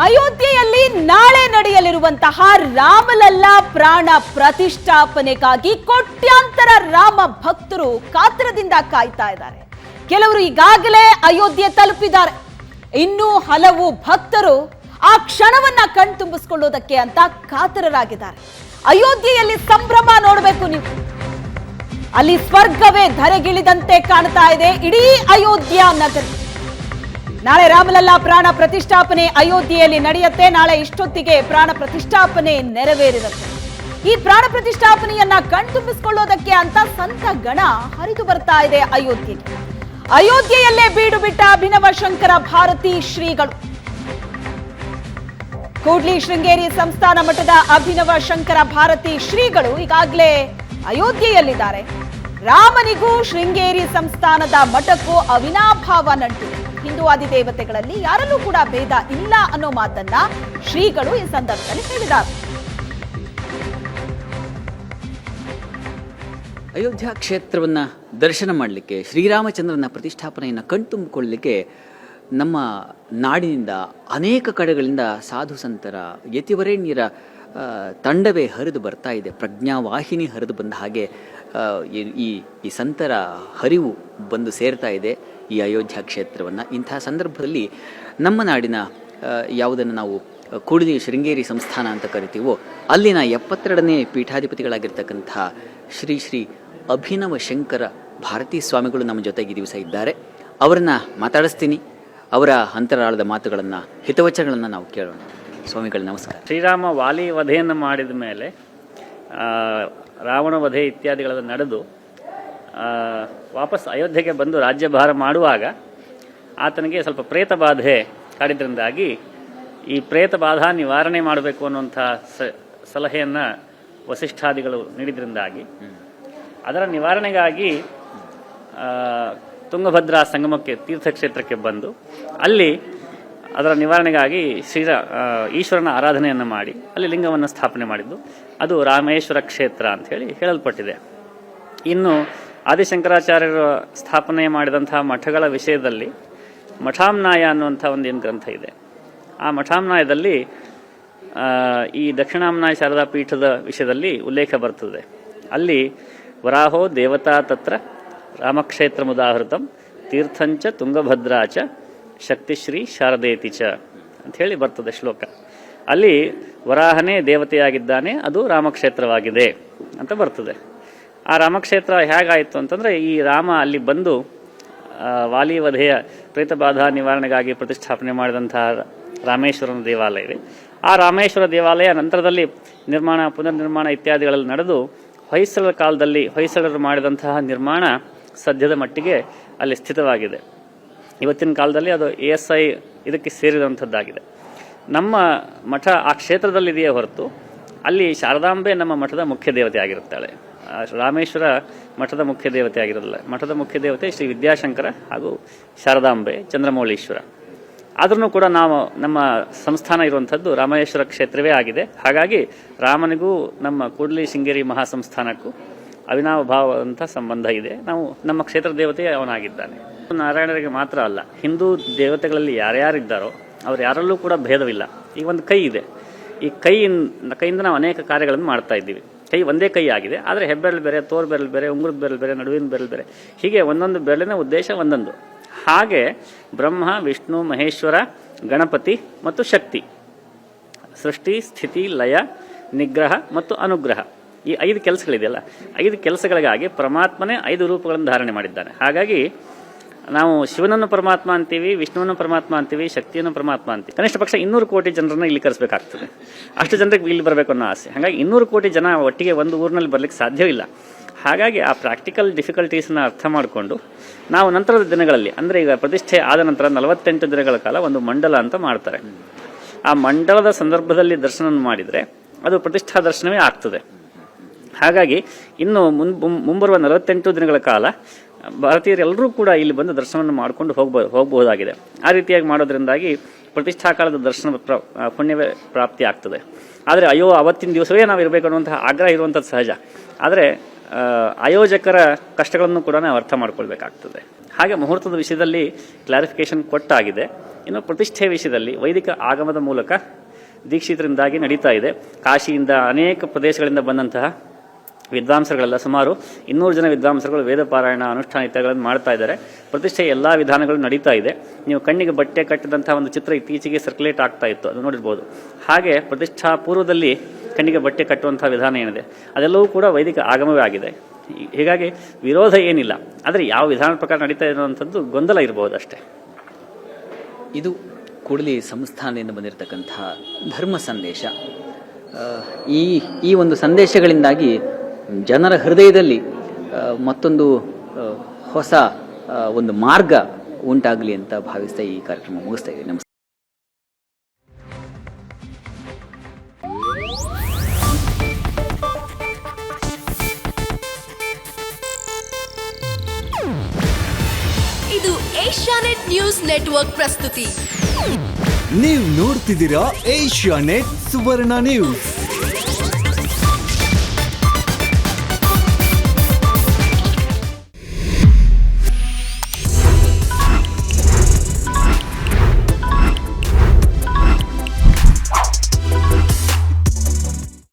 ಅಯೋಧ್ಯೆಯಲ್ಲಿ ನಾಳೆ ನಡೆಯಲಿರುವಂತಹ ರಾಮಲಲ್ಲಾ ಪ್ರಾಣ ಪ್ರತಿಷ್ಠಾಪನೆಗಾಗಿ ಕೋಟ್ಯಾಂತರ ರಾಮ ಭಕ್ತರು ಕಾತರದಿಂದ ಕಾಯ್ತಾ ಇದ್ದಾರೆ. ಕೆಲವರು ಈಗಾಗಲೇ ಅಯೋಧ್ಯೆ ತಲುಪಿದ್ದಾರೆ. ಇನ್ನೂ ಹಲವು ಭಕ್ತರು ಆ ಕ್ಷಣವನ್ನ ಕಣ್ತುಂಬಿಸಿಕೊಳ್ಳೋದಕ್ಕೆ ಅಂತ ಕಾತರರಾಗಿದ್ದಾರೆ. ಅಯೋಧ್ಯೆಯಲ್ಲಿ ಸಂಭ್ರಮ ನೋಡಬೇಕು ನೀವು. ಅಲ್ಲಿ ಸ್ವರ್ಗವೇ ಧರೆಗಿಳಿದಂತೆ ಕಾಣ್ತಾ ಇದೆ ಇಡೀ ಅಯೋಧ್ಯ ನಗರ. ನಾಳೆ ರಾಮಲಲ್ಲಾ ಪ್ರಾಣ ಪ್ರತಿಷ್ಠಾಪನೆ ಅಯೋಧ್ಯೆಯಲ್ಲಿ ನಡೆಯುತ್ತೆ. ನಾಳೆ ಇಷ್ಟೊತ್ತಿಗೆ ಪ್ರಾಣ ಪ್ರತಿಷ್ಠಾಪನೆ ನೆರವೇರಿರುತ್ತೆ. ಈ ಪ್ರಾಣ ಪ್ರತಿಷ್ಠಾಪನೆಯನ್ನ ಕಣ್ತುಂಬಿಸಿಕೊಳ್ಳೋದಕ್ಕೆ ಅಂತ ಸಂತ ಗಣ ಹರಿದು ಬರ್ತಾ ಇದೆ ಅಯೋಧ್ಯೆಗೆ. ಅಯೋಧ್ಯೆಯಲ್ಲೇ ಬೀಡು ಬಿಟ್ಟ ಅಭಿನವ ಶಂಕರ ಭಾರತೀ ಶ್ರೀಗಳು. ಕೂಡ್ಲಿ ಶೃಂಗೇರಿ ಸಂಸ್ಥಾನ ಮಠದ ಅಭಿನವ ಶಂಕರ ಭಾರತೀ ಶ್ರೀಗಳು ಈಗಾಗಲೇ ಅಯೋಧ್ಯೆಯಲ್ಲಿದ್ದಾರೆ. ರಾಮನಿಗೂ ಶೃಂಗೇರಿ ಸಂಸ್ಥಾನದ ಮಠಕ್ಕೂ ಅವಿನಾಭಾವ ನಂಟಿದೆ. ಹಿಂದೂ ಆದಿದೇವತೆಗಳಲ್ಲಿ ಯಾರಲ್ಲೂ ಕೂಡ ಭೇದ ಇಲ್ಲ ಅನ್ನೋ ಮಾತನ್ನ ಶ್ರೀಗಳು ಈ ಸಂದರ್ಭದಲ್ಲಿ ಹೇಳಿದ್ದಾರೆ. ಅಯೋಧ್ಯ ಕ್ಷೇತ್ರವನ್ನ ದರ್ಶನ ಮಾಡಲಿಕ್ಕೆ, ಶ್ರೀರಾಮಚಂದ್ರನ ಪ್ರತಿಷ್ಠಾಪನೆಯನ್ನು ಕಣ್ತುಂಬಿಕೊಳ್ಳಲಿಕ್ಕೆ ನಮ್ಮ ನಾಡಿನಿಂದ ಅನೇಕ ಕಡೆಗಳಿಂದ ಸಾಧು ಸಂತರ ಯತಿವರೇಣ್ಯರ ತಂಡವೇ ಹರಿದು ಬರ್ತಾ ಇದೆ. ಪ್ರಜ್ಞಾವಾಹಿನಿ ಹರಿದು ಬಂದ ಹಾಗೆ ಈ ಸಂತರ ಹರಿವು ಬಂದು ಸೇರ್ತಾ ಇದೆ ಈ ಅಯೋಧ್ಯ ಕ್ಷೇತ್ರವನ್ನು. ಇಂತಹ ಸಂದರ್ಭದಲ್ಲಿ ನಮ್ಮ ನಾಡಿನ ಯಾವುದನ್ನು ನಾವು ಕೂಡ್ಲಿ ಶೃಂಗೇರಿ ಸಂಸ್ಥಾನ ಅಂತ ಕರಿತೀವೋ ಅಲ್ಲಿನ 72ನೇ ಪೀಠಾಧಿಪತಿಗಳಾಗಿರ್ತಕ್ಕಂಥ ಶ್ರೀ ಶ್ರೀ ಅಭಿನವ ಶಂಕರ ಭಾರತೀ ಸ್ವಾಮಿಗಳು ನಮ್ಮ ಜೊತೆಗೆ ಈ ದಿವಸ ಇದ್ದಾರೆ. ಅವರನ್ನು ಮಾತಾಡಿಸ್ತೀನಿ. ಅವರ ಅಂತರಾಳದ ಮಾತುಗಳನ್ನು, ಹಿತವಚನಗಳನ್ನು ನಾವು ಕೇಳೋಣ. ಸ್ವಾಮಿಗಳು ನಮಸ್ಕಾರ. ಶ್ರೀರಾಮ ವಾಲಿ ವಧೆಯನ್ನು ಮಾಡಿದ ಮೇಲೆ ರಾವಣ ವಧೆ ಇತ್ಯಾದಿಗಳೆಲ್ಲ ನಡೆದು ವಾಪಸ್ ಅಯೋಧ್ಯೆಗೆ ಬಂದು ರಾಜ್ಯಭಾರ ಮಾಡುವಾಗ ಆತನಿಗೆ ಸ್ವಲ್ಪ ಪ್ರೇತ ಬಾಧೆ ಕಾಡಿದ್ರಿಂದಾಗಿ ಈ ಪ್ರೇತ ಬಾಧ ನಿವಾರಣೆ ಮಾಡಬೇಕು ಅನ್ನುವಂಥ ಸಲಹೆಯನ್ನು ವಸಿಷ್ಠಾದಿಗಳು ನೀಡಿದ್ರಿಂದಾಗಿ ಅದರ ನಿವಾರಣೆಗಾಗಿ ತುಂಗಭದ್ರಾ ಸಂಗಮಕ್ಕೆ ತೀರ್ಥಕ್ಷೇತ್ರಕ್ಕೆ ಬಂದು ಅಲ್ಲಿ ಅದರ ನಿವಾರಣೆಗಾಗಿ ಈಶ್ವರನ ಆರಾಧನೆಯನ್ನು ಮಾಡಿ ಅಲ್ಲಿ ಲಿಂಗವನ್ನು ಸ್ಥಾಪನೆ ಮಾಡಿದ್ದು ಅದು ರಾಮೇಶ್ವರ ಕ್ಷೇತ್ರ ಅಂತ ಹೇಳಿ ಹೇಳಲ್ಪಟ್ಟಿದೆ. ಇನ್ನು ಆದಿಶಂಕರಾಚಾರ್ಯರು ಸ್ಥಾಪನೆ ಮಾಡಿದಂತಹ ಮಠಗಳ ವಿಷಯದಲ್ಲಿ ಮಠಾಮ್ನಾಯ ಅನ್ನುವಂಥ ಒಂದೇನು ಗ್ರಂಥ ಇದೆ. ಆ ಮಠಾಮ್ನಾಯದಲ್ಲಿ ಈ ದಕ್ಷಿಣಾಮ್ನಾಯ ಶಾರದಾ ಪೀಠದ ವಿಷಯದಲ್ಲಿ ಉಲ್ಲೇಖ ಬರ್ತದೆ. ಅಲ್ಲಿ ವರಾಹೋ ದೇವತಾ ತತ್ರ ರಾಮಕ್ಷೇತ್ರ ಮುದಾಹೃತಂ ತೀರ್ಥಂಚ ತುಂಗಭದ್ರಾಚ ಶಕ್ತಿಶ್ರೀ ಶಾರದೇತಿ ಚ ಅಂಥೇಳಿ ಬರ್ತದೆ ಶ್ಲೋಕ. ಅಲ್ಲಿ ವರಾಹನೇ ದೇವತೆಯಾಗಿದ್ದಾನೆ, ಅದು ರಾಮಕ್ಷೇತ್ರವಾಗಿದೆ ಅಂತ ಬರ್ತದೆ. ಆ ರಾಮಕ್ಷೇತ್ರ ಹೇಗಾಯಿತು ಅಂತಂದರೆ ಈ ರಾಮ ಅಲ್ಲಿ ಬಂದು ವಾಲಿ ವಧೆಯ ಪ್ರೇತಬಾಧ ನಿವಾರಣೆಗಾಗಿ ಪ್ರತಿಷ್ಠಾಪನೆ ಮಾಡಿದಂತಹ ರಾಮೇಶ್ವರನ ದೇವಾಲಯವೇ. ಆ ರಾಮೇಶ್ವರ ದೇವಾಲಯ ನಂತರದಲ್ಲಿ ಪುನರ್ನಿರ್ಮಾಣ ಇತ್ಯಾದಿಗಳಲ್ಲಿ ನಡೆದು ಹೊಯ್ಸಳರ ಕಾಲದಲ್ಲಿ ಹೊಯ್ಸಳರು ಮಾಡಿದಂತಹ ನಿರ್ಮಾಣ ಸದ್ಯದ ಮಟ್ಟಿಗೆ ಅಲ್ಲಿ ಸ್ಥಿತವಾಗಿದೆ. ಇವತ್ತಿನ ಕಾಲದಲ್ಲಿ ಅದು ASI ಇದಕ್ಕೆ ಸೇರಿದಂಥದ್ದಾಗಿದೆ. ನಮ್ಮ ಮಠ ಆ ಕ್ಷೇತ್ರದಲ್ಲಿದೆಯೇ ಹೊರತು ಅಲ್ಲಿ ಶಾರದಾಂಬೆ ನಮ್ಮ ಮಠದ ಮುಖ್ಯ ದೇವತೆ ಆಗಿರುತ್ತಾಳೆ. ರಾಮೇಶ್ವರ ಮಠದ ಮುಖ್ಯ ದೇವತೆ ಆಗಿರೋದಿಲ್ಲ. ಮಠದ ಮುಖ್ಯ ದೇವತೆ ಶ್ರೀ ವಿದ್ಯಾಶಂಕರ ಹಾಗೂ ಶಾರದಾಂಬೆ ಚಂದ್ರಮೌಳೀಶ್ವರ. ಆದ್ರೂ ಕೂಡ ನಾವು ನಮ್ಮ ಸಂಸ್ಥಾನ ಇರುವಂಥದ್ದು ರಾಮೇಶ್ವರ ಕ್ಷೇತ್ರವೇ ಆಗಿದೆ. ಹಾಗಾಗಿ ರಾಮನಿಗೂ ನಮ್ಮ ಕೂಡ್ಲಿ ಶೃಂಗೇರಿ ಮಹಾಸಂಸ್ಥಾನಕ್ಕೂ ಅವಿನಾಭಾವದಂಥ ಸಂಬಂಧ ಇದೆ. ನಾವು ನಮ್ಮ ಕ್ಷೇತ್ರ ದೇವತೆ ಅವನಾಗಿದ್ದಾನೆ. ನಾರಾಯಣರಿಗೆ ಮಾತ್ರ ಅಲ್ಲ, ಹಿಂದೂ ದೇವತೆಗಳಲ್ಲಿ ಯಾರ್ಯಾರಿದ್ದಾರೋ ಅವ್ರು ಯಾರಲ್ಲೂ ಕೂಡ ಭೇದವಿಲ್ಲ. ಈಗ ಒಂದು ಕೈ ಇದೆ. ಈ ಕೈಯಿಂದ ನಾವು ಅನೇಕ ಕಾರ್ಯಗಳನ್ನು ಮಾಡ್ತಾ ಇದ್ದೀವಿ. ಕೈ ಒಂದೇ ಕೈ ಆಗಿದೆ, ಆದರೆ ಹೆಬ್ಬೆರಳು ಬೇರೆ, ತೋರ್ ಬೆರಳು ಬೇರೆ, ಉಂಗುರದ ಬೆರಳು ಬೇರೆ, ನಡುವಿನ ಬೆರಳು ಬೇರೆ, ಹೀಗೆ ಒಂದೊಂದು ಬೆರಳಿನ ಉದ್ದೇಶ ಒಂದೊಂದು. ಹಾಗೆ ಬ್ರಹ್ಮ, ವಿಷ್ಣು, ಮಹೇಶ್ವರ, ಗಣಪತಿ ಮತ್ತು ಶಕ್ತಿ, ಸೃಷ್ಟಿ, ಸ್ಥಿತಿ, ಲಯ, ನಿಗ್ರಹ ಮತ್ತು ಅನುಗ್ರಹ, ಈ 5 ಕೆಲಸಗಳಿದೆಯಲ್ಲ, 5 ಕೆಲಸಗಳಿಗಾಗಿ ಪರಮಾತ್ಮನೇ 5 ರೂಪಗಳನ್ನು ಧಾರಣೆ ಮಾಡಿದ್ದಾನೆ. ಹಾಗಾಗಿ ನಾವು ಶಿವನನ್ನು ಪರಮಾತ್ಮ ಅಂತೀವಿ, ವಿಷ್ಣುವನ್ನು ಪರಮಾತ್ಮ ಅಂತೀವಿ, ಶಕ್ತಿಯನ್ನು ಪರಮಾತ್ಮ ಅಂತೀವಿ. ಕನಿಷ್ಠ ಪಕ್ಷ 200 ಕೋಟಿ ಜನರನ್ನ ಇಲ್ಲಿ ಕರೆಸಬೇಕಾಗ್ತದೆ. ಅಷ್ಟು ಜನರಿಗೆ ಇಲ್ಲಿ ಬರಬೇಕು ಅನ್ನೋ ಆಸೆ. ಹಾಗಾಗಿ 200 ಕೋಟಿ ಜನ ಒಟ್ಟಿಗೆ ಒಂದು ಊರಿನಲ್ಲಿ ಬರಲಿಕ್ಕೆ ಸಾಧ್ಯವಿಲ್ಲ. ಹಾಗಾಗಿ ಆ ಪ್ರಾಕ್ಟಿಕಲ್ ಡಿಫಿಕಲ್ಟೀಸ್ನ ಅರ್ಥ ಮಾಡಿಕೊಂಡು ನಾವು ನಂತರದ ದಿನಗಳಲ್ಲಿ, ಅಂದರೆ ಈಗ ಪ್ರತಿಷ್ಠೆ ಆದ ನಂತರ 48 ದಿನಗಳ ಕಾಲ ಒಂದು ಮಂಡಲ ಅಂತ ಮಾಡ್ತಾರೆ. ಆ ಮಂಡಲದ ಸಂದರ್ಭದಲ್ಲಿ ದರ್ಶನ ಮಾಡಿದರೆ ಅದು ಪ್ರತಿಷ್ಠಾ ದರ್ಶನವೇ ಆಗ್ತದೆ. ಹಾಗಾಗಿ ಇನ್ನು ಮುಂಬರುವ 48 ದಿನಗಳ ಕಾಲ ಭಾರತೀಯರೆಲ್ಲರೂ ಕೂಡ ಇಲ್ಲಿ ಬಂದು ದರ್ಶನವನ್ನು ಮಾಡಿಕೊಂಡು ಹೋಗಬಹುದಾಗಿದೆ. ಆ ರೀತಿಯಾಗಿ ಮಾಡೋದ್ರಿಂದಾಗಿ ಪ್ರತಿಷ್ಠಾ ಕಾಲದ ದರ್ಶನ ಪುಣ್ಯವೇ ಪ್ರಾಪ್ತಿ ಆಗ್ತದೆ. ಆದರೆ ಅವತ್ತಿನ ದಿವಸವೇ ನಾವು ಇರಬೇಕು ಅನ್ನುವಂತಹ ಆಗ್ರಹ ಇರುವಂಥದ್ದು ಸಹಜ. ಆದರೆ ಆಯೋಜಕರ ಕಷ್ಟಗಳನ್ನು ಕೂಡ ನಾವು ಅರ್ಥ ಮಾಡ್ಕೊಳ್ಬೇಕಾಗ್ತದೆ. ಹಾಗೆ ಮುಹೂರ್ತದ ವಿಷಯದಲ್ಲಿ ಕ್ಲಾರಿಫಿಕೇಶನ್ ಕೊಟ್ಟಾಗಿದೆ. ಇನ್ನು ಪ್ರತಿಷ್ಠೆ ವಿಷಯದಲ್ಲಿ ವೈದಿಕ ಆಗಮದ ಮೂಲಕ ದೀಕ್ಷಿತರಿಂದಾಗಿ ನಡೀತಾ ಇದೆ. ಕಾಶಿಯಿಂದ ಅನೇಕ ಪ್ರದೇಶಗಳಿಂದ ಬಂದಂತಹ ವಿದ್ವಾಂಸರುಗಳೆಲ್ಲ ಸುಮಾರು 200 ಜನ ವಿದ್ವಾಂಸರುಗಳು ವೇದ ಪಾರಾಯಣ ಅನುಷ್ಠಾನ ಇತ್ಯಾದಿಗಳನ್ನು ಮಾಡ್ತಾ ಇದ್ದಾರೆ. ಪ್ರತಿಷ್ಠೆಯ ಎಲ್ಲ ವಿಧಾನಗಳು ನಡೀತಾ ಇದೆ. ನೀವು ಕಣ್ಣಿಗೆ ಬಟ್ಟೆ ಕಟ್ಟಿದಂತಹ ಒಂದು ಚಿತ್ರ ಇತ್ತೀಚೆಗೆ ಸರ್ಕ್ಯುಲೇಟ್ ಆಗ್ತಾ ಇತ್ತು, ಅದು ನೋಡಿರ್ಬೋದು. ಹಾಗೆ ಪ್ರತಿಷ್ಠಾ ಪೂರ್ವದಲ್ಲಿ ಕಣ್ಣಿಗೆ ಬಟ್ಟೆ ಕಟ್ಟುವಂತಹ ವಿಧಾನ ಏನಿದೆ ಅದೆಲ್ಲವೂ ಕೂಡ ವೈದಿಕ ಆಗಮವೇ ಆಗಿದೆ. ಹೀಗಾಗಿ ವಿರೋಧ ಏನಿಲ್ಲ, ಆದರೆ ಯಾವ ವಿಧಾನದ ಪ್ರಕಾರ ನಡೀತಾ ಇರುವಂಥದ್ದು ಗೊಂದಲ ಇರಬಹುದು ಅಷ್ಟೇ. ಇದು ಕೂಡಲಿ ಸಂಸ್ಥಾನದಿಂದ ಬಂದಿರತಕ್ಕಂತಹ ಧರ್ಮ ಸಂದೇಶ. ಈ ಒಂದು ಸಂದೇಶಗಳಿಂದಾಗಿ ಜನರ ಹೃದಯದಲ್ಲಿ ಮತ್ತೊಂದು ಹೊಸ ಒಂದು ಮಾರ್ಗ ಉಂಟಾಗಲಿ ಅಂತ ಭಾವಿಸ್ತಾ ಈ ಕಾರ್ಯಕ್ರಮ ಮುಗಿಸ್ತಾ ಇದ್ದೀನಿ. ನಮಸ್ಕಾರ. ಇದು ಏಷ್ಯಾನೆಟ್ ನ್ಯೂಸ್ ನೆಟ್ವರ್ಕ್ ಪ್ರಸ್ತುತಿ. ನೀವು ನೋಡ್ತಿದ್ದೀರಾ ಏಷ್ಯಾನೆಟ್ ಸುವರ್ಣ ನ್ಯೂಸ್.